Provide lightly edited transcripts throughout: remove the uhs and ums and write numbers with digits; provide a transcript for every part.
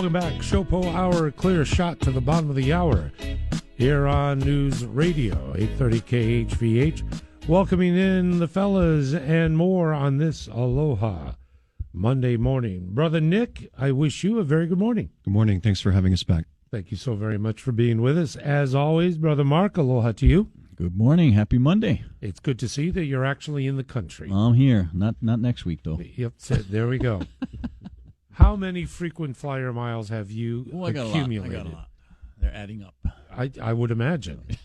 Welcome back. SHOPO Hour, clear shot to the bottom of the hour here on News Radio, 830 KHVH. Welcoming in the fellas and more on this Aloha Monday morning. Brother Nick, I wish you a very good morning. Good morning. Thanks for having us back. Thank you so very much for being with us. As always, Brother Mark, aloha to you. Good morning. Happy Monday. It's good to see that you're actually in the country. I'm here. Not next week, though. Yep, there we go. How many frequent flyer miles have you accumulated? I got a lot. They're adding up. I would imagine.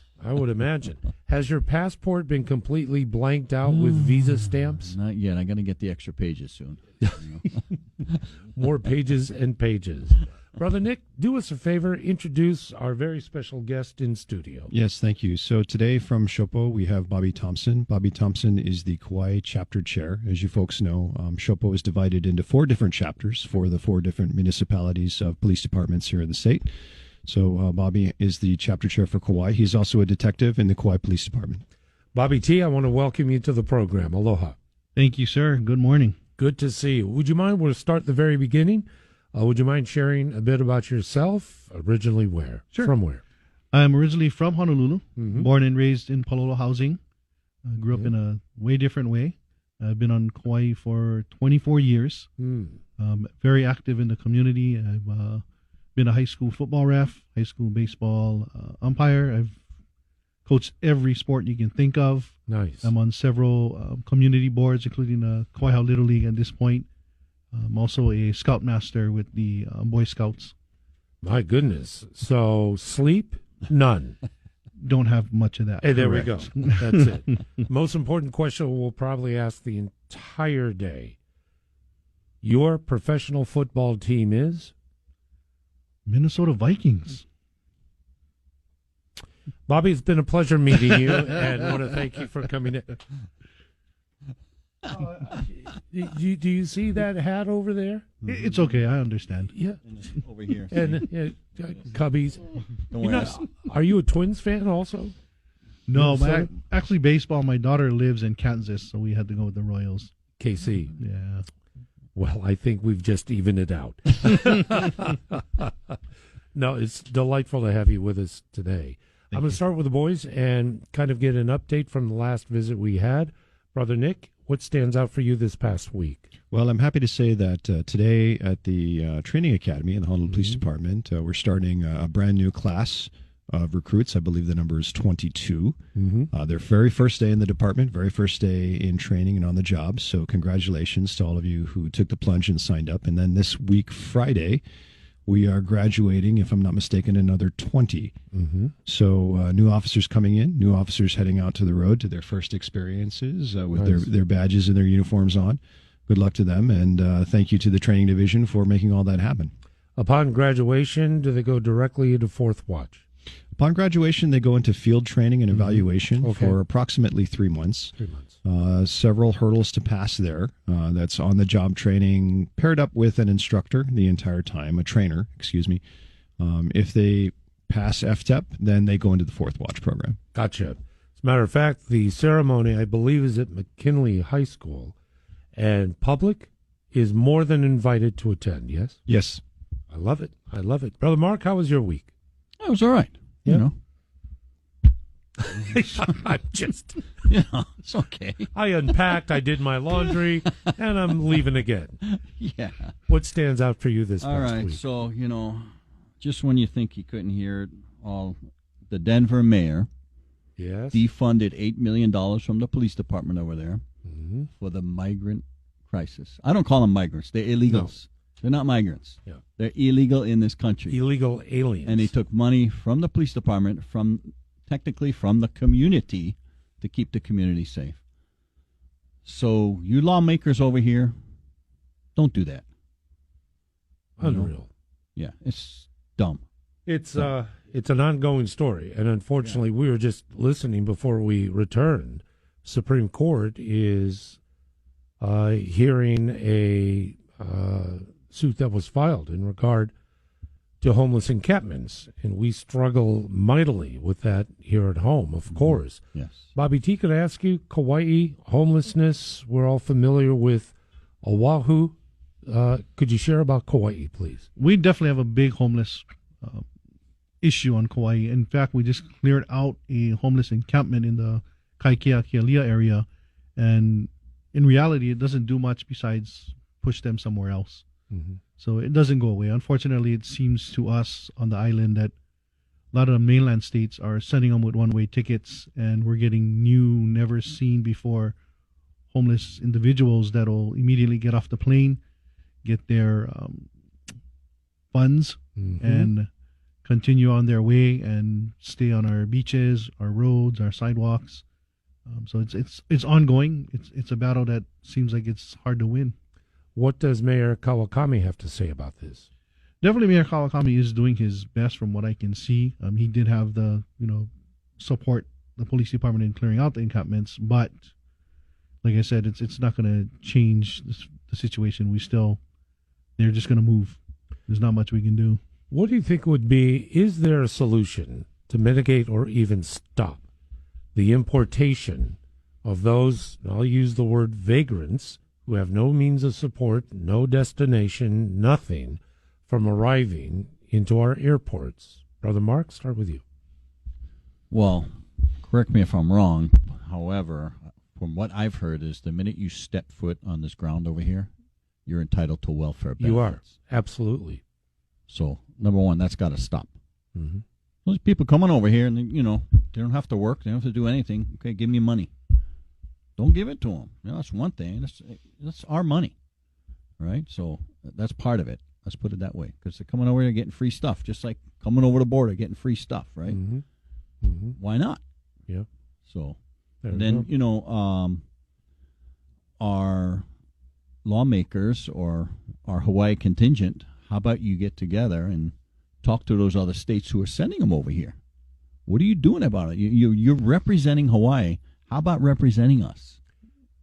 Has your passport been completely blanked out with visa stamps? Not yet. I got to get the extra pages soon. More pages and pages. Brother Nick, do us a favor. Introduce our very special guest in studio. Yes, thank you. So today from SHOPO, we have Bobby Thompson. Bobby Thompson is the Kauai chapter chair. As you folks know, SHOPO is divided into 4 different chapters for the 4 different municipalities of police departments here in the state. So Bobby is the chapter chair for Kauai. He's also a detective in the Kauai Police Department. Bobby T., I want to welcome you to the program. Aloha. Thank you, sir. Good morning. Good to see you. Would you mind, we'll start at the very beginning. Would you mind sharing a bit about yourself? Originally where? Sure. From where? I'm originally from Honolulu, born and raised in Palolo housing. I grew up in a way different way. I've been on Kauai for 24 years. Very active in the community. I've been a high school football ref, high school baseball umpire. I've coached every sport you can think of. Nice. I'm on several community boards, including the Kauai Little League at this point. I'm also a scoutmaster with the Boy Scouts. My goodness. So sleep? None. Don't have much of that. Hey, there Correct. we go. That's it. Most important question we'll probably ask the entire day. Your professional football team is? Minnesota Vikings. Bobby, it's been a pleasure meeting you, and I want to thank you for coming in. Do you see that hat over there? It's okay. I understand. Yeah. Over here. And Cubbies. Don't worry. Are you a Twins fan also? No, Minnesota? actually baseball. My daughter lives in Kansas, so we had to go with the Royals. KC. Yeah. Well, I think we've just evened it out. No, it's delightful to have you with us today. I'm going to start with the boys and kind of get an update from the last visit we had. Brother Nick, what stands out for you this past week? Well, I'm happy to say that today at the Training Academy in the Honolulu Police Department, we're starting a brand new class of recruits. I believe the number is 22. Their very first day in the department, very first day in training and on the job. So congratulations to all of you who took the plunge and signed up. And then this week, Friday, we are graduating, if I'm not mistaken, another 20. So new officers coming in, new officers heading out to the road to their first experiences with their badges and their uniforms on. Good luck to them, and thank you to the training division for making all that happen. Upon graduation, do they go directly into Fourth Watch? Upon graduation, they go into field training and evaluation for approximately 3 months. 3 months. Several hurdles to pass there. That's on-the-job training paired up with an instructor the entire time, a trainer, excuse me. If they pass FTEP, then they go into the Fourth Watch program. Gotcha. As a matter of fact, the ceremony, I believe, is at McKinley High School, and public is more than invited to attend, yes? Yes. I love it. I love it. Brother Mark, how was your week? It was all right. Yeah. You know. I'm just... It's okay. I unpacked, I did my laundry, and I'm leaving again. Yeah. What stands out for you this All past right. week? So, just when you think you couldn't hear it all, the Denver mayor Yes. defunded $8 million from the police department over there for the migrant crisis. I don't call them migrants. They're illegals. They're not migrants. Yeah. They're illegal in this country. Illegal aliens. And they took money from the police department, technically from the community, to keep the community safe. So you lawmakers over here, don't do that. Unreal. Yeah, it's dumb. It's an ongoing story, and unfortunately, we were just listening before we returned. Supreme Court is hearing a suit that was filed in regard to homeless encampments, and we struggle mightily with that here at home, of course. Yes. Bobby T, could I ask you, Kauai, homelessness, we're all familiar with Oahu, could you share about Kauai, please? We definitely have a big homeless issue on Kauai. In fact, we just cleared out a homeless encampment in the Kaikea-Kealia area, and in reality, it doesn't do much besides push them somewhere else. Mm-hmm. So it doesn't go away. Unfortunately, it seems to us on the island that a lot of the mainland states are sending them with one-way tickets, and we're getting new, never-seen-before homeless individuals that will immediately get off the plane, get their funds, Mm-hmm. and continue on their way and stay on our beaches, our roads, our sidewalks. So it's ongoing. It's a battle that seems like it's hard to win. What does Mayor Kawakami have to say about this? Definitely, Mayor Kawakami is doing his best from what I can see. He did have the support the police department in clearing out the encampments, but like I said, it's not going to change the situation. They're just going to move. There's not much we can do. What do you think is there a solution to mitigate or even stop the importation of those, I'll use the word vagrants, who have no means of support, no destination, nothing, from arriving into our airports? Brother Mark, start with you. Well, correct me if I'm wrong. However, from what I've heard is the minute you step foot on this ground over here, you're entitled to welfare benefits. You are, absolutely. So, number one, that's got to stop. Mm-hmm. Those people coming over here and, they don't have to work. They don't have to do anything. Okay, give me money. Don't give it to them. That's one thing. That's our money, right? So that's part of it. Let's put it that way. Because they're coming over here getting free stuff, just like coming over the border getting free stuff, right? Mm-hmm. Mm-hmm. Why not? Yeah. So, There and you then, our lawmakers or our Hawaii contingent, how about you get together and talk to those other states who are sending them over here? What are you doing about it? You're representing Hawaii. How about representing us?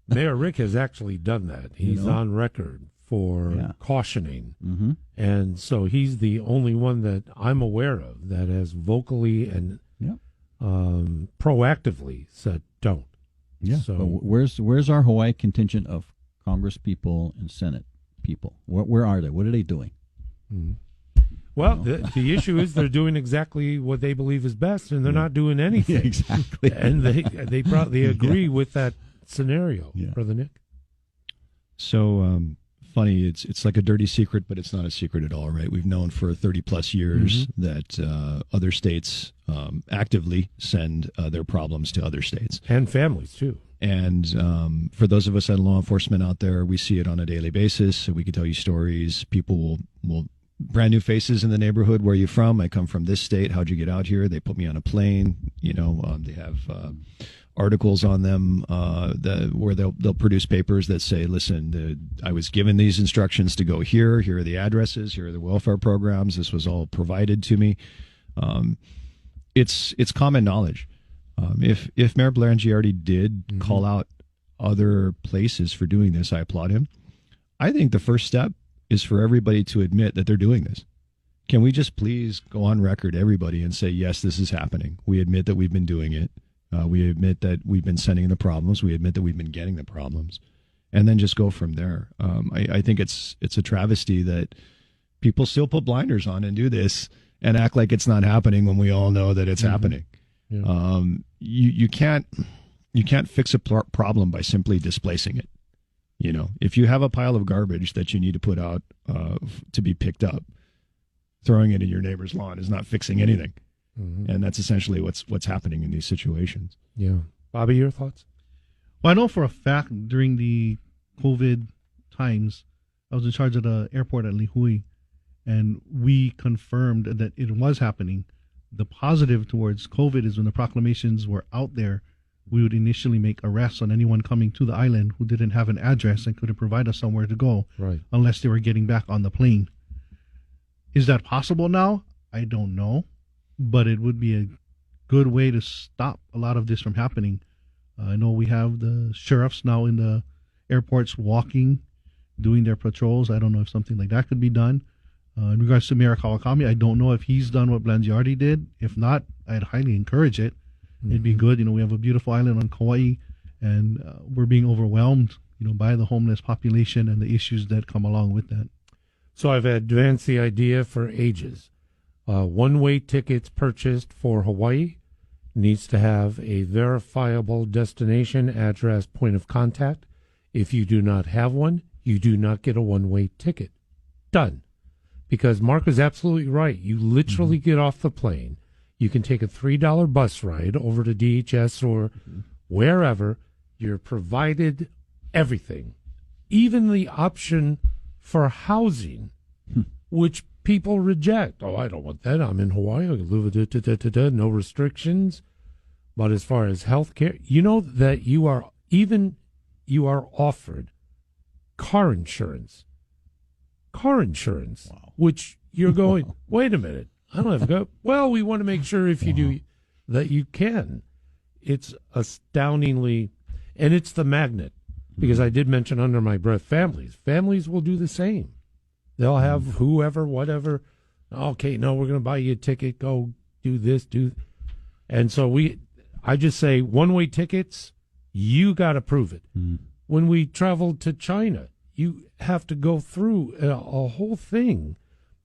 Mayor Rick has actually done that. He's on record for cautioning. Mm-hmm. And so he's the only one that I'm aware of that has vocally and proactively said don't. Yeah. So but where's our Hawaii contingent of Congress people and Senate people? Where are they? What are they doing? Mm-hmm. Well, the issue is they're doing exactly what they believe is best, and they're not doing anything. Yeah, exactly. And they probably agree with that scenario, Brother Nick. So funny, it's like a dirty secret, but it's not a secret at all, right? We've known for 30-plus years that other states actively send their problems to other states. And families, too. And for those of us in law enforcement out there, we see it on a daily basis. So we can tell you stories. People will brand new faces in the neighborhood. Where are you from? I come from this state. How'd you get out here? They put me on a plane. They have articles on them where they'll produce papers that say, listen, I was given these instructions to go here. Here are the addresses. Here are the welfare programs. This was all provided to me. It's common knowledge. If Mayor Blangiardi did call out other places for doing this, I applaud him. I think the first step is for everybody to admit that they're doing this. Can we just please go on record, everybody, and say, yes, this is happening. We admit that we've been doing it. We admit that we've been sending the problems. We admit that we've been getting the problems. And then just go from there. I think it's a travesty that people still put blinders on and do this and act like it's not happening when we all know that it's happening. Yeah. You can't fix a problem by simply displacing it. If you have a pile of garbage that you need to put out to be picked up, throwing it in your neighbor's lawn is not fixing anything. And that's essentially what's happening in these situations. Yeah. Bobby, your thoughts? Well, I know for a fact during the COVID times, I was in charge of the airport at Lihui, and we confirmed that it was happening. The positive towards COVID is when the proclamations were out there, we would initially make arrests on anyone coming to the island who didn't have an address and couldn't provide us somewhere to go, unless they were getting back on the plane. Is that possible now? I don't know, but it would be a good way to stop a lot of this from happening. I know we have the sheriffs now in the airports walking, doing their patrols. I don't know if something like that could be done. In regards to Mayor Kawakami, I don't know if he's done what Blangiardi did. If not, I'd highly encourage it. It'd be good. We have a beautiful island on Kauai, and we're being overwhelmed, by the homeless population and the issues that come along with that. So I've advanced the idea for ages. One-way tickets purchased for Hawaii needs to have a verifiable destination, address, point of contact. If you do not have one, you do not get a one-way ticket. Done. Because Mark is absolutely right. You literally get off the plane. You can take a $3 bus ride over to DHS or wherever. You're provided everything, even the option for housing, which people reject. Oh, I don't want that. I'm in Hawaii. I can live no restrictions. But as far as health care, that you are offered car insurance. Wow. Which you're going, wait a minute, I don't have to go. Well, we want to make sure if you do that you can. It's astoundingly, and it's the magnet, because I did mention under my breath families. Families will do the same. They'll have whoever, whatever. Okay, no, we're going to buy you a ticket. Go do this, and so I just say one-way tickets. You got to prove it. When we traveled to China, you have to go through a whole thing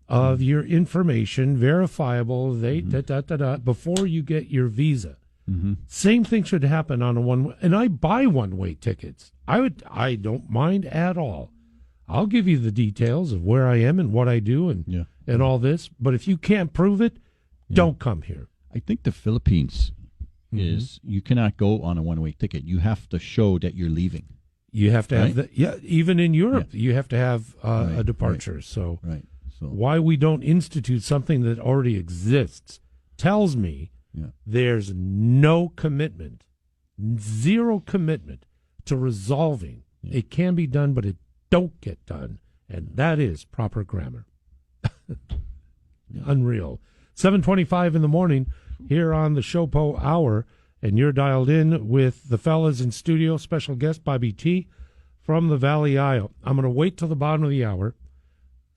of your information, verifiable, before you get your visa. Same thing should happen on a one-way. And I buy one-way tickets. I don't mind at all. I'll give you the details of where I am and what I do and all this. But if you can't prove it, don't come here. I think the Philippines is you cannot go on a one-way ticket. You have to show that you're leaving. You have to have even in Europe, you have to have a departure. So why we don't institute something that already exists tells me there's no commitment, zero commitment to resolving. It can be done, but it don't get done, and that is proper grammar. Unreal. 7:25 in the morning here on the SHOPO Hour, and you're dialed in with the fellas in studio, special guest Bobby T from the Valley Isle. I'm going to wait till the bottom of the hour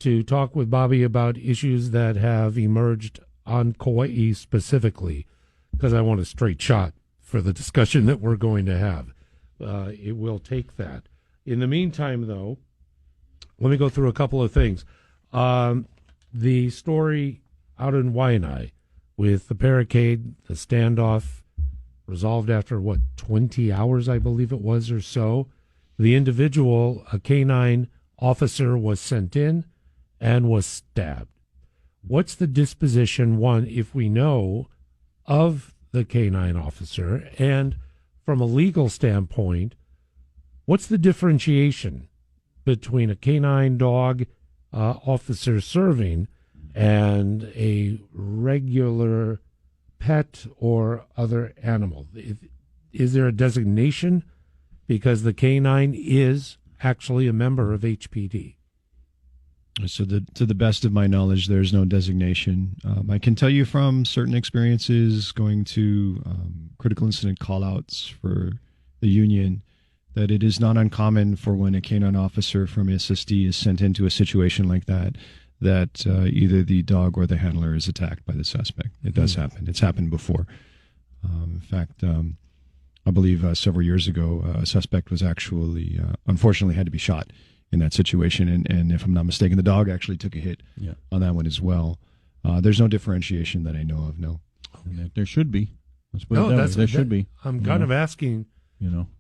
to talk with Bobby about issues that have emerged on Kauai specifically, because I want a straight shot for the discussion that we're going to have. It will take that. In the meantime, though, let me go through a couple of things. The story out in Waianae with the barricade, the standoff resolved after, 20 hours, I believe it was, or so. The individual, a canine officer, was sent in and was stabbed. What's the disposition, one, if we know, of the canine officer? And from a legal standpoint, what's the differentiation between a canine dog officer serving and a regular pet or other animal? Is there a designation? Because the canine is actually a member of HPD. So to the best of my knowledge, there's no designation. I can tell you from certain experiences going to critical incident call-outs for the union that it is not uncommon for when a canine officer from SSD is sent into a situation like that, either the dog or the handler is attacked by the suspect. It does happen. It's happened before. In fact, I believe several years ago, a suspect was actually, unfortunately, had to be shot in that situation. And if I'm not mistaken, the dog actually took a hit on that one as well. There's no differentiation that I know of, no. Okay. There should be. Let's put it that way. There should be. I'm kind of asking,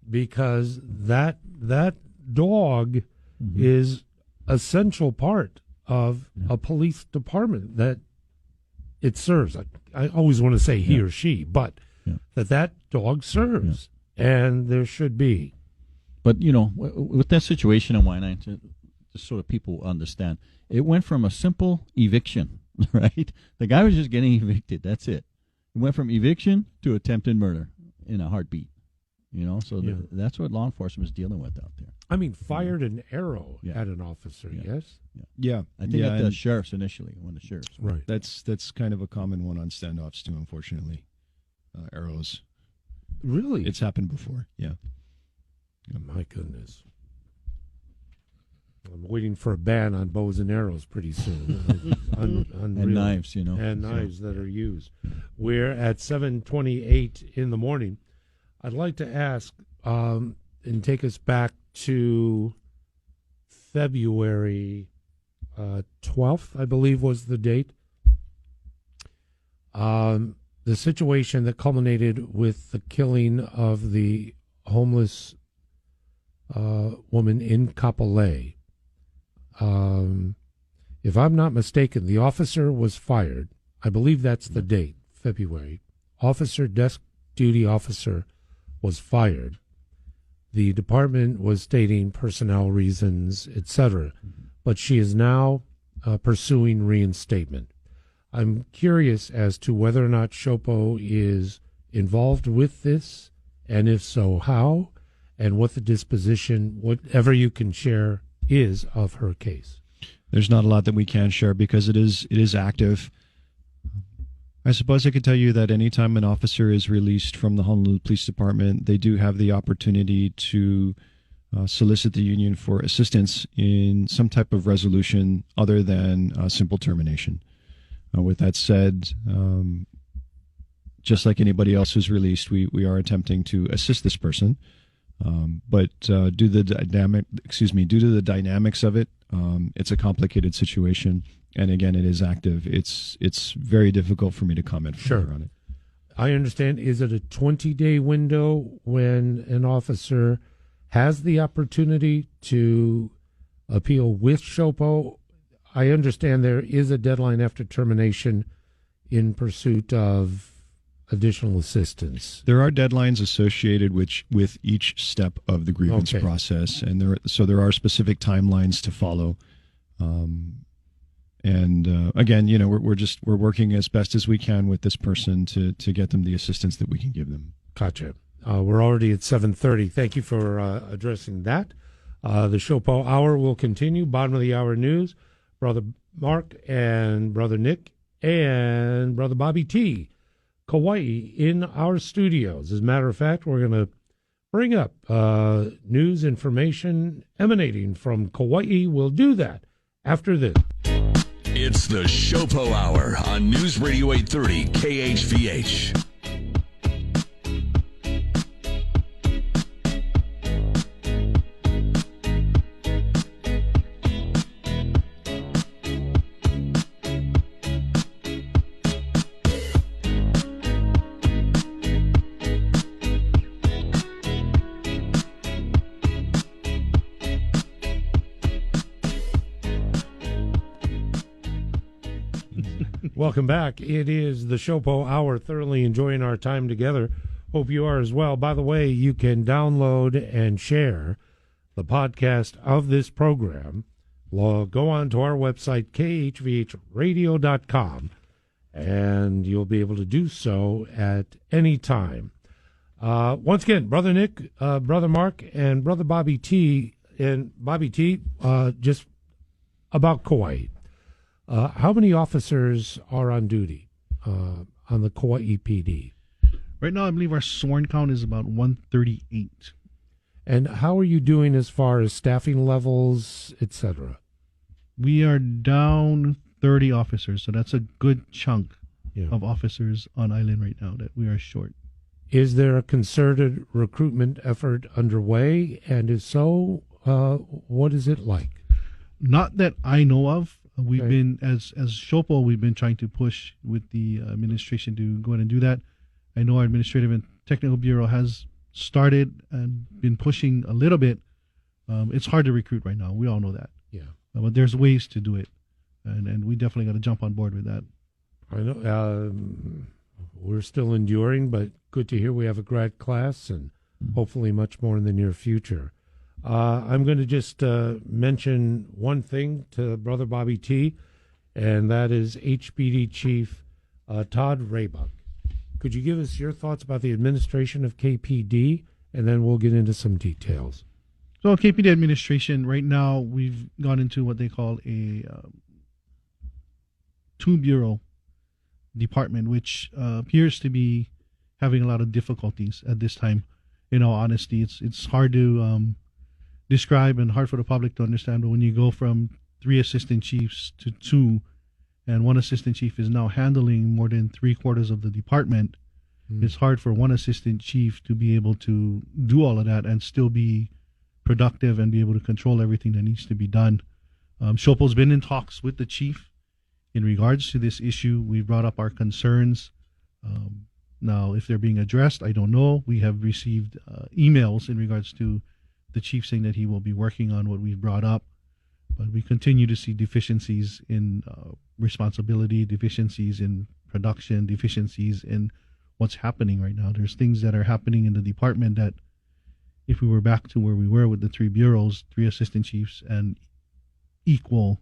because that dog is essential part of a police department that it serves. I always want to say he or she, but that dog serves, and there should be. But, with that situation in Waianae, just so that people understand, it went from a simple eviction, right? The guy was just getting evicted. That's it. It went from eviction to attempted murder in a heartbeat. So that's what law enforcement is dealing with out there. I mean, fired an arrow at an officer, yes? Yeah. I think at the sheriff's initially, when the sheriff's. Right. That's kind of a common one on standoffs, too, unfortunately. Arrows. Really? It's happened before, yeah. My goodness. I'm waiting for a ban on bows and arrows pretty soon. And knives, And knives that are used. We're at 7:28 in the morning. I'd like to ask and take us back to February 12th, I believe was the date. The situation that culminated with the killing of the homeless woman in Kauai. If I'm not mistaken, the officer was fired. I believe that's the date, February. Desk duty officer was fired. The department was stating personnel reasons, etc. But she is now pursuing reinstatement. I'm curious as to whether or not SHOPO is involved with this, and if so, how, and what the disposition, whatever you can share, is of her case. There's not a lot that we can share because it is active. I suppose I could tell you that anytime an officer is released from the Honolulu Police Department, they do have the opportunity to solicit the union for assistance in some type of resolution other than simple termination. With that said, just like anybody else who's released, we are attempting to assist this person. But due to the dynamics of it, it's a complicated situation. And again, it is active. It's very difficult for me to comment further on it. I understand. Is it a 20-day window when an officer has the opportunity to appeal with SHOPO? I understand there is a deadline after termination in pursuit of additional assistance. There are deadlines associated with each step of the grievance process, and there are specific timelines to follow. Again, we're working as best as we can with this person to get them the assistance that we can give them. Gotcha. We're already at 7:30. Thank you for addressing that. The SHOPO Hour will continue. Bottom of the hour news. Brother Mark and Brother Nick and Brother Bobby T. Kauai in our studios. As a matter of fact, we're going to bring up news information emanating from Kauai. We'll do that after this. It's the SHOPO Hour on News Radio 830 KHVH. Welcome back. It is the SHOPO Hour, thoroughly enjoying our time together. Hope you are as well. By the way, you can download and share the podcast of this program. Go on to our website, khvhradio.com, and you'll be able to do so at any time. Once again, Brother Nick, Brother Mark, and Brother Bobby T. And Bobby T, just about Kauai. How many officers are on duty on the Kauai PD? Right now, I believe our sworn count is about 138. And how are you doing as far as staffing levels, etc.? We are down 30 officers, so that's a good chunk of officers on island right now that we are short. Is there a concerted recruitment effort underway? And if so, what is it like? Not that I know of. We've been, as SHOPO, we've been trying to push with the administration to go ahead and do that. I know our Administrative and Technical Bureau has started and been pushing a little bit. It's hard to recruit right now. We all know that. Yeah. But there's ways to do it. And we definitely got to jump on board with that. I know. We're still enduring, but good to hear we have a grad class and hopefully much more in the near future. I'm going to just mention one thing to Brother Bobby T., and that is HPD Chief Todd Raybuck. Could you give us your thoughts about the administration of KPD, and then we'll get into some details. So KPD administration, right now, we've gone into what they call a two-bureau department, which appears to be having a lot of difficulties at this time. In all honesty, it's hard to describe and hard for the public to understand, but when you go from 3 assistant chiefs to 2, and 1 assistant chief is now handling more than 3/4 of the department, it's hard for 1 assistant chief to be able to do all of that and still be productive and be able to control everything that needs to be done. SHOPO's been in talks with the chief in regards to this issue. We brought up our concerns. Now, if they're being addressed, I don't know. We have received emails in regards to the chief saying that he will be working on what we've brought up. But we continue to see deficiencies in responsibility, deficiencies in production, deficiencies in what's happening right now. There's things that are happening in the department that if we were back to where we were with the 3 bureaus, 3 assistant chiefs, and equal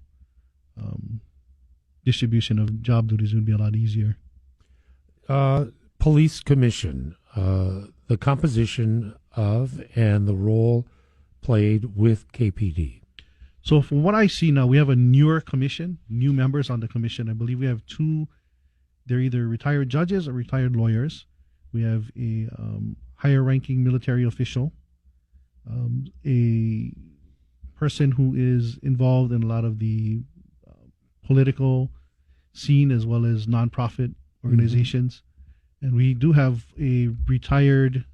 distribution of job duties, would be a lot easier. Police commission, the composition of and the role played with KPD. So from what I see now, we have a newer commission, new members on the commission. I believe we have 2, they're either retired judges or retired lawyers. We have a higher ranking military official, a person who is involved in a lot of the political scene as well as nonprofit organizations. And we do have a retired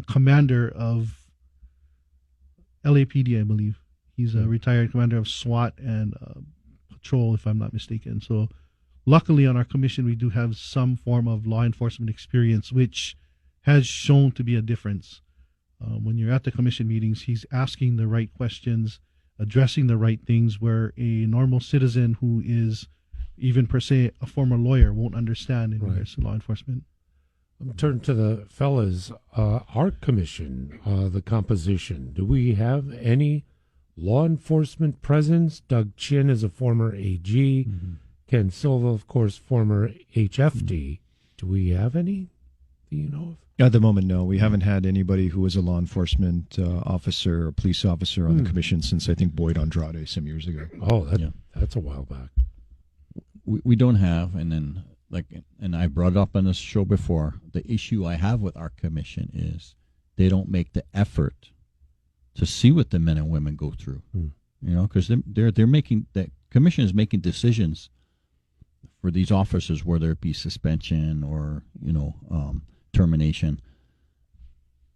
commander of LAPD, I believe. He's a retired commander of SWAT and patrol, if I'm not mistaken. So luckily on our commission, we do have some form of law enforcement experience, which has shown to be a difference. When you're at the commission meetings, he's asking the right questions, addressing the right things, where a normal citizen who is even per se a former lawyer won't understand in regards to law enforcement. Turn to the fellas. Our commission, the composition. Do we have any law enforcement presence? Doug Chin is a former AG. Ken Silva, of course, former HFD. Do we have any? Do you know of? At the moment, no. We haven't had anybody who was a law enforcement officer or police officer on the commission since, I think, Boyd Andrade some years ago. Oh, that's a while back. We don't have, and then and I brought it up on this show before. The issue I have with our commission is they don't make the effort to see what the men and women go through. You know, because they're making, the commission is making decisions for these officers, whether it be suspension or termination,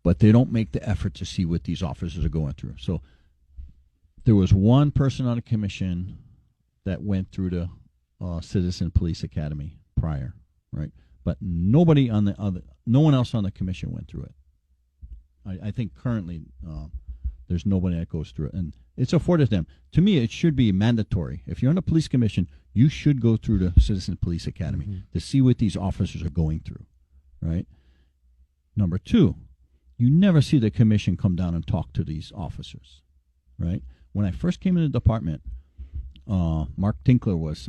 but they don't make the effort to see what these officers are going through. So there was one person on the commission that went through the Citizen Police Academy prior, right? But no one else on the commission went through it. I think currently there's nobody that goes through it, and it's afforded them. To me, it should be mandatory. If you're on a police commission, you should go through the Citizen Police Academy to see what these officers are going through, right? Number 2, you never see the commission come down and talk to these officers, right? When I first came in the department, Mark Tinkler was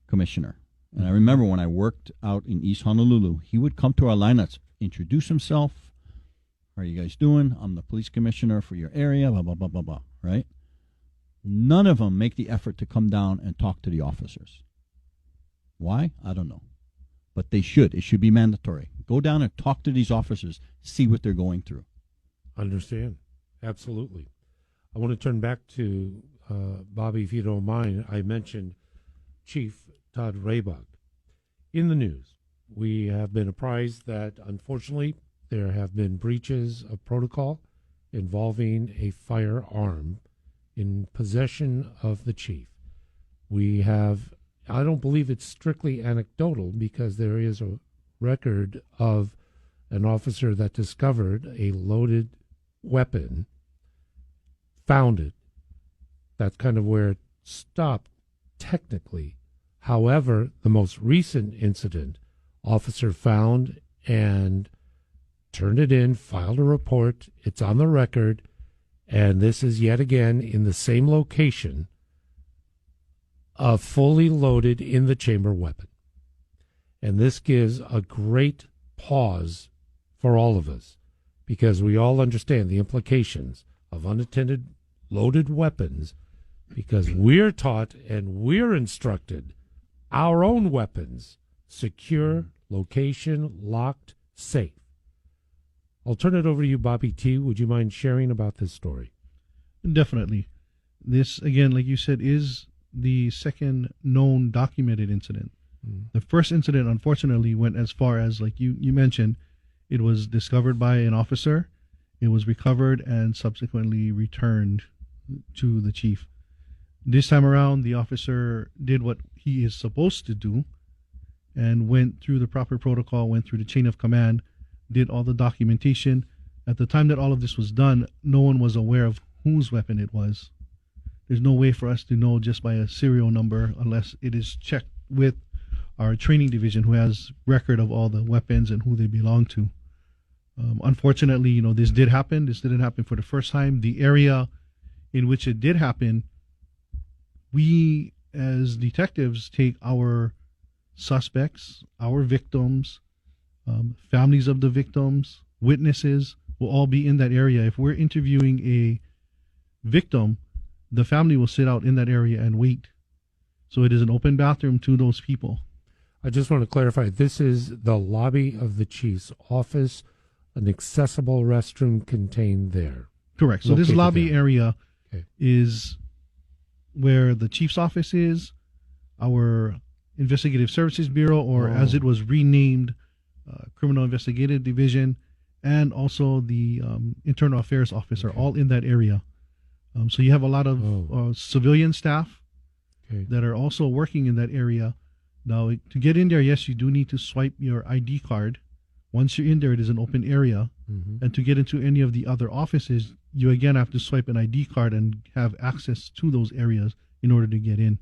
commissioner. And I remember when I worked out in East Honolulu, he would come to our lineups, introduce himself. How are you guys doing? I'm the police commissioner for your area, blah, blah, blah, blah, blah, right? None of them make the effort to come down and talk to the officers. Why? I don't know. But they should. It should be mandatory. Go down and talk to these officers, see what they're going through. Understand. Absolutely. I want to turn back to Bobby, if you don't mind. I mentioned Chief Todd Raybach. In the news, we have been apprised that, unfortunately, there have been breaches of protocol involving a firearm in possession of the chief. We have, I don't believe it's strictly anecdotal, because there is a record of an officer that discovered a loaded weapon, found it. That's kind of where it stopped technically. However, the most recent incident, officer found and turned it in, filed a report. It's on the record, and this is yet again in the same location, a fully loaded in the chamber weapon. And this gives a great pause for all of us, because we all understand the implications of unattended loaded weapons, because we're taught and we're instructed our own weapons, secure, location, locked, safe. I'll turn it over to you, Bobby T. Would you mind sharing about this story? Definitely. This, again, like you said, is the second known documented incident. The first incident, unfortunately, went as far as, like you mentioned, it was discovered by an officer, It was recovered and subsequently returned to the chief. This time around, the officer did what he is supposed to do and went through the proper protocol, went through the chain of command, did all the documentation. At the time that all of this was done, no one was aware of whose weapon it was. There's no way for us to know just by a serial number unless it is checked with our training division, who has record of all the weapons and who they belong to. Unfortunately, this did happen. This didn't happen for the first time. The area in which it did happen, we as detectives take our suspects, our victims, families of the victims, witnesses will all be in that area. If we're interviewing a victim, the family will sit out in that area and wait. So it is an open bathroom to those people. I just want to clarify, this is the lobby of the chief's office, an accessible restroom contained there. Correct. So this lobby area Okay. is where the chief's office is, our Investigative Services Bureau, or as it was renamed, Criminal Investigative Division, and also the Internal Affairs Office are all in that area. So you have a lot of civilian staff that are also working in that area. Now, to get in there, yes, you do need to swipe your ID card. Once you're in there, it is an open area. Mm-hmm. And to get into any of the other offices, you again have to swipe an ID card and have access to those areas in order to get in.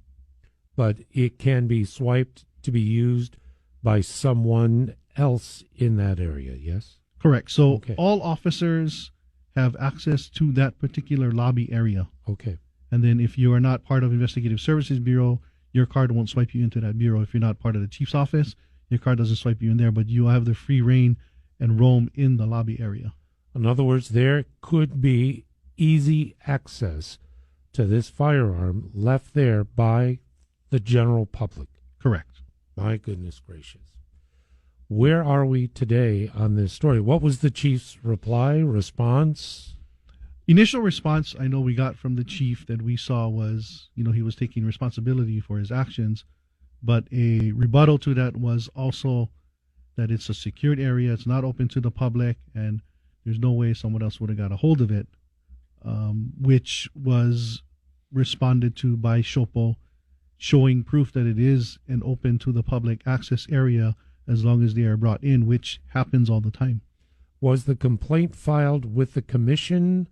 But it can be swiped to be used by someone else in that area, yes? Correct. So all officers have access to that particular lobby area. Okay. And then if you are not part of Investigative Services Bureau, your card won't swipe you into that bureau. If you're not part of the chief's office, your card doesn't swipe you in there, but you have the free reign and roam in the lobby area. In other words, there could be easy access to this firearm left there by the general public. Correct. My goodness gracious. Where are we today on this story? What was the chief's response? Initial response I know we got from the chief that we saw was, he was taking responsibility for his actions, but a rebuttal to that was also that it's a secured area, it's not open to the public, and there's no way someone else would have got a hold of it, which was responded to by SHOPO, showing proof that it is an open to the public access area as long as they are brought in, which happens all the time. Was the complaint filed with the commission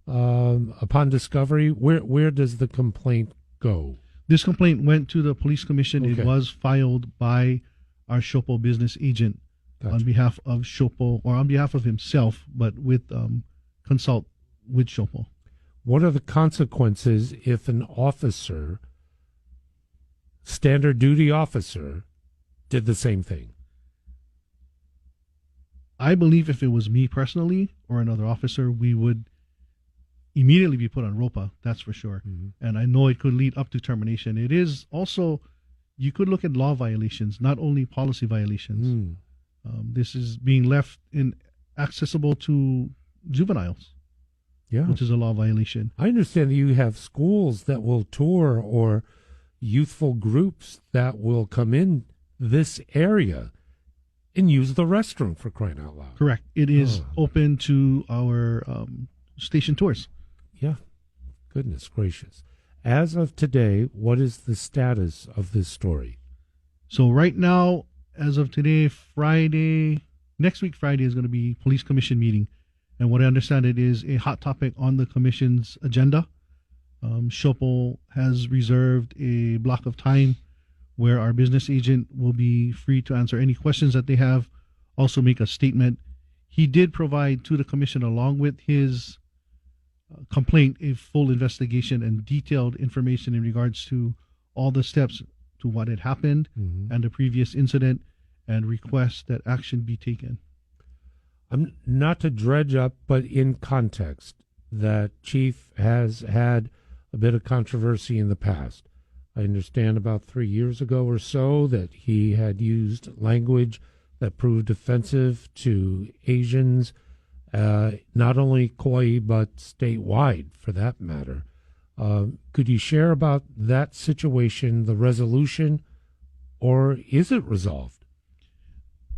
upon discovery? Where does the complaint go? This complaint went to the police commission. Okay. It was filed by our SHOPO business agent on behalf of SHOPO, or on behalf of himself, but with consult with SHOPO. What are the consequences if an officer, standard duty officer, did the same thing? I believe if it was me personally or another officer, we would immediately be put on ROPA, that's for sure. Mm-hmm. And I know it could lead up to termination. It is also, you could look at law violations, not only policy violations. This is being left accessible to juveniles, which is a law violation. I understand that you have schools that will tour or youthful groups that will come in this area and use the restroom, for crying out loud. Correct. It is open to our station tours. Yeah. Goodness gracious. As of today, what is the status of this story? So right now, as of today, next week Friday is going to be police commission meeting. And what I understand, it is a hot topic on the commission's agenda. SHOPO has reserved a block of time where our business agent will be free to answer any questions that they have, also make a statement. He did provide to the commission, along with his complaint, a full investigation and detailed information in regards to all the steps to what had happened and the previous incident, and request that action be taken. I'm not to dredge up, but in context, that Chief has had a bit of controversy in the past. I understand about 3 years ago or so that he had used language that proved offensive to Asians, not only Kauai, but statewide for that matter. Could you share about that situation, the resolution, or is it resolved?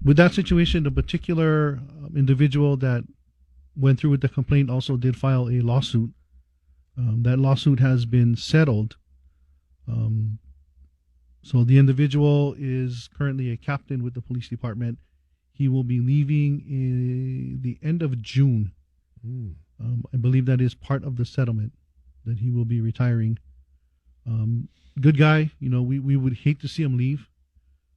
With that situation, the particular individual that went through with the complaint also did file a lawsuit. That lawsuit has been settled. So the individual is currently a captain with the police department. He will be leaving in the end of June. I believe that is part of the settlement, that he will be retiring. Good guy. We would hate to see him leave.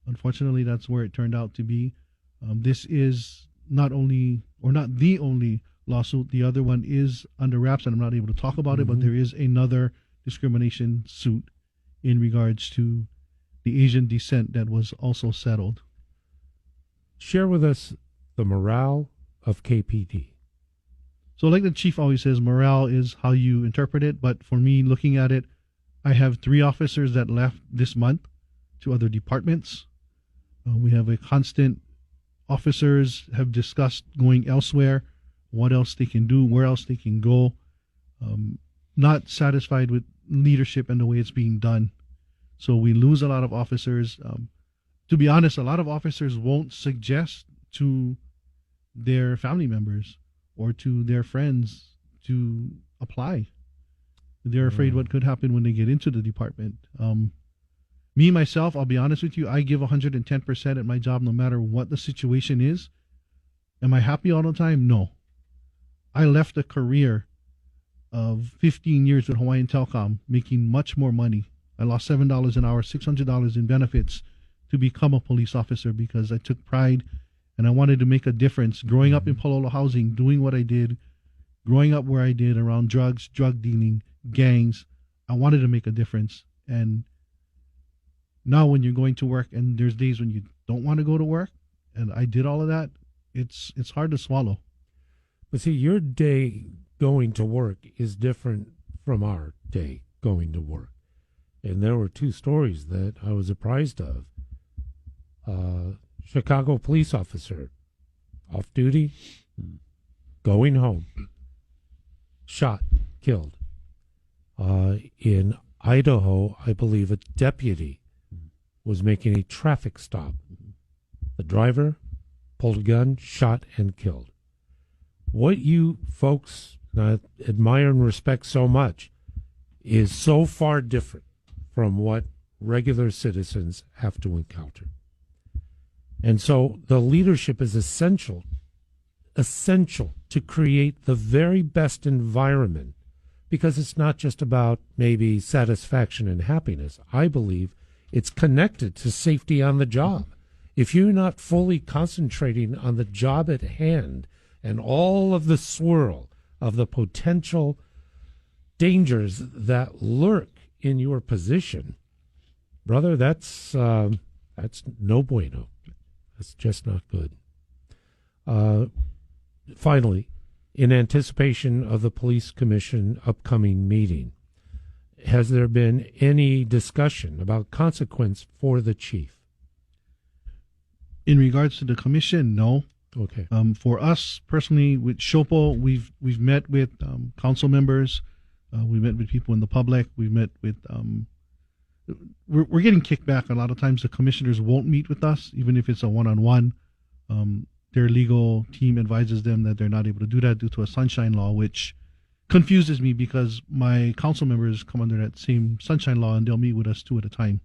Unfortunately, that's where it turned out to be. This is not the only lawsuit. The other one is under wraps, and I'm not able to talk about it, but there is another discrimination suit in regards to the Asian descent that was also settled. Share with us the morale of KPD. So like the chief always says, morale is how you interpret it. But for me, looking at it, I have 3 officers that left this month to other departments. We have a constant, officers have discussed going elsewhere, what else they can do, where else they can go. Not satisfied with leadership and the way it's being done. So we lose a lot of officers. To be honest, a lot of officers won't suggest to their family members or to their friends to apply. They're afraid what could happen when they get into the department. Me, myself, I'll be honest with you, I give 110% at my job no matter what the situation is. Am I happy all the time? No. I left a career of 15 years with Hawaiian Telcom, making much more money. I lost $7 an hour, $600 in benefits to become a police officer because I took pride and I wanted to make a difference. Growing up in Palolo housing, doing what I did, growing up where I did around drugs, drug dealing, gangs, I wanted to make a difference. And now when you're going to work and there's days when you don't want to go to work, and I did all of that, it's hard to swallow. But see, your day going to work is different from our day going to work. And there were 2 stories that I was apprised of. Chicago police officer, off duty, going home, shot, killed. In Idaho, I believe a deputy was making a traffic stop. The driver pulled a gun, shot, and killed. What you folks admire and respect so much is so far different from what regular citizens have to encounter. And so the leadership is essential to create the very best environment, because it's not just about maybe satisfaction and happiness. I believe it's connected to safety on the job. If you're not fully concentrating on the job at hand and all of the swirl of the potential dangers that lurk in your position, brother, that's no bueno. That's just not good. Finally, in anticipation of the Police Commission upcoming meeting, has there been any discussion about consequence for the chief? In regards to the commission, no. Okay. For us personally, with SHOPO, we've met with council members. We met with people in the public. We met with. We're getting kickback. A lot of times, the commissioners won't meet with us, even if it's a one-on-one. Their legal team advises them that they're not able to do that due to a sunshine law, which confuses me because my council members come under that same sunshine law and they'll meet with us 2 at a time.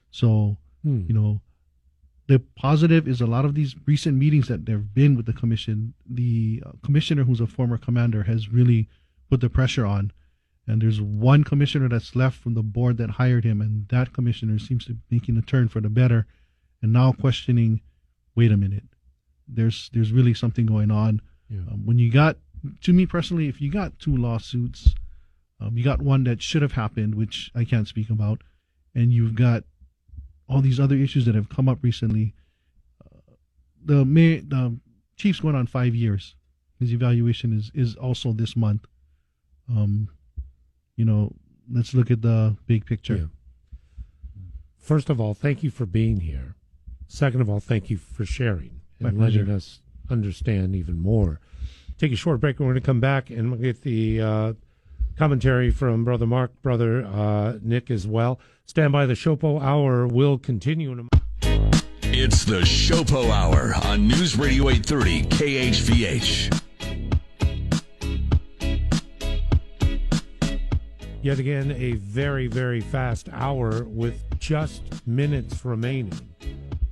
So, the positive is a lot of these recent meetings that there have been with the commission, the commissioner who's a former commander has really put the pressure on. And there's one commissioner that's left from the board that hired him, and that commissioner seems to be making a turn for the better and now questioning, wait a minute, there's really something going on. Yeah. When you got, to me personally, if you got 2 lawsuits, you got one that should have happened, which I can't speak about, and you've got all these other issues that have come up recently. The chief's going on 5 years. His evaluation is also this month. Let's look at the big picture. Yeah. First of all, thank you for being here. Second of all, thank you for sharing and letting us understand even more. Take a short break. We're going to come back and we'll get the commentary from Brother Mark, Brother Nick as well. Stand by. The SHOPO Hour will continue in a moment. It's the SHOPO Hour on News Radio 830 KHVH. Yet again, a very, very fast hour with just minutes remaining.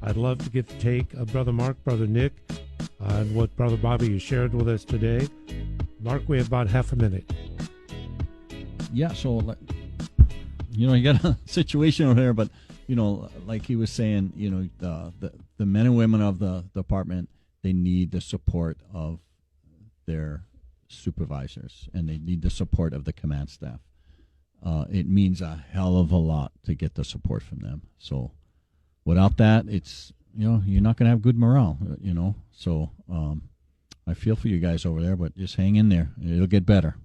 I'd love to get the take of Brother Mark, Brother Nick, and what Brother Bobby has shared with us today. Mark, we have about half a minute. Yeah, so, you got a situation over there, but, like he was saying, the men and women of the department, they need the support of their supervisors, and they need the support of the command staff. It means a hell of a lot to get the support from them. So without that, it's, you're not going to have good morale, So I feel for you guys over there, but just hang in there. It'll get better,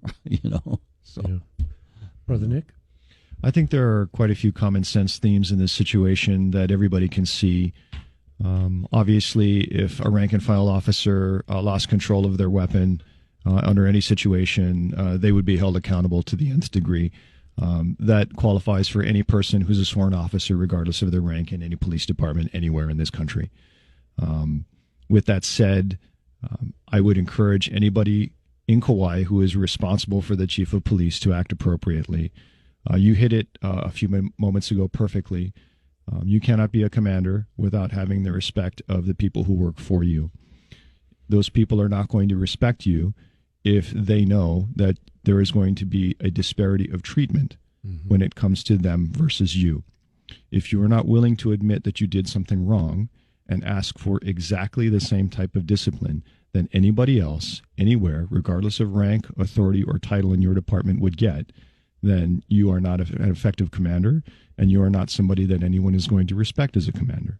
So, yeah. Brother Nick? I think there are quite a few common sense themes in this situation that everybody can see. Obviously, if a rank and file officer lost control of their weapon under any situation, they would be held accountable to the nth degree. That qualifies for any person who's a sworn officer, regardless of their rank in any police department anywhere in this country. With that said, I would encourage anybody in Kauai who is responsible for the chief of police to act appropriately. You hit it a few moments ago perfectly. You cannot be a commander without having the respect of the people who work for you. Those people are not going to respect you if they know that there is going to be a disparity of treatment when it comes to them versus you. If you are not willing to admit that you did something wrong and ask for exactly the same type of discipline that anybody else, anywhere, regardless of rank, authority, or title in your department would get, then you are not an effective commander, and you are not somebody that anyone is going to respect as a commander.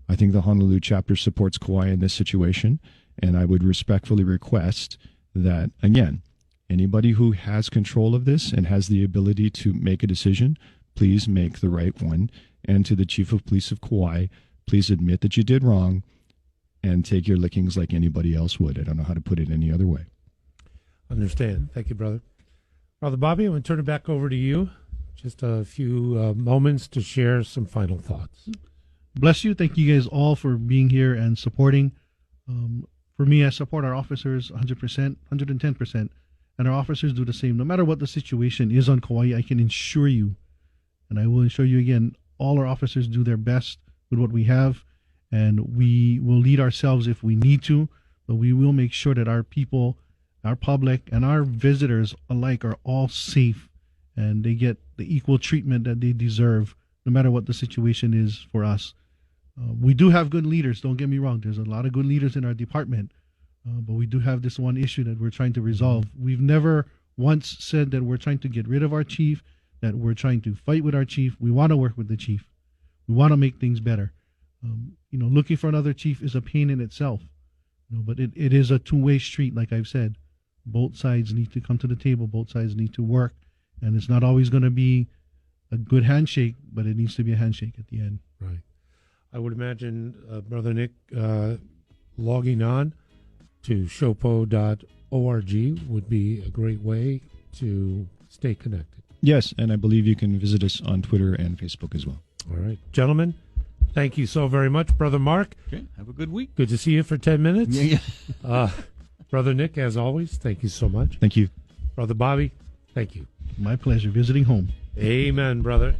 I think the Honolulu chapter supports Kauai in this situation, and I would respectfully request that, again, anybody who has control of this and has the ability to make a decision, please make the right one. And to the Chief of Police of Kauai, please admit that you did wrong and take your lickings like anybody else would. I don't know how to put it any other way. Understand. Thank you, brother. Brother Bobby, I'm going to turn it back over to you. Just a few moments to share some final thoughts. Bless you. Thank you guys all for being here and supporting. For me, I support our officers 100%, 110%, and our officers do the same. No matter what the situation is on Kauai, I can assure you, and I will assure you again, all our officers do their best with what we have, and we will lead ourselves if we need to, but we will make sure that our people, our public, and our visitors alike are all safe, and they get the equal treatment that they deserve, no matter what the situation is for us. We do have good leaders, don't get me wrong. There's a lot of good leaders in our department, but we do have this one issue that we're trying to resolve. We've never once said that we're trying to get rid of our chief, that we're trying to fight with our chief. We want to work with the chief. We want to make things better. Looking for another chief is a pain in itself, but it is a two-way street, like I've said. Both sides need to come to the table. Both sides need to work, and it's not always going to be a good handshake, but it needs to be a handshake at the end. Right. I would imagine, Brother Nick, logging on to shopo.org would be a great way to stay connected. Yes, and I believe you can visit us on Twitter and Facebook as well. All right. Gentlemen, thank you so very much. Brother Mark. Okay, have a good week. Good to see you for 10 minutes. Yeah. Brother Nick, as always, thank you so much. Thank you. Brother Bobby, thank you. My pleasure visiting home. Amen, brother.